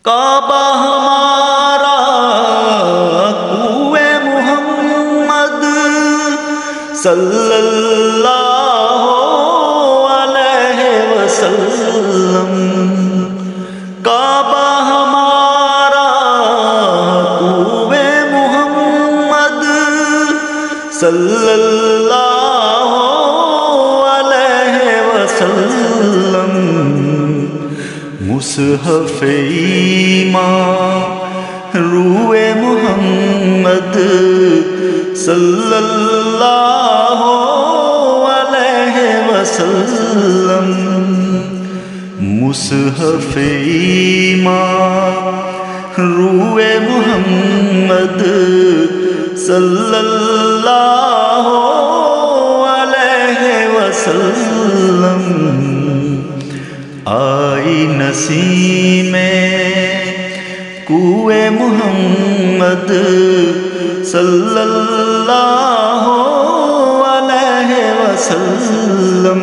کعبہ ہمارا کوئے محمد صلی اللہ علیہ وسلم، کعبہ ہمارا کوئے محمد صلی اللہ علیہ وسلم، مصحف ایمان روئے محمد صلی اللہ علیہ وسلم، مصحف ایمان روئے محمد صلی اللہ علیہ وسلم، آئی نسیم کوئے محمد صلی اللہ علیہ وسلم۔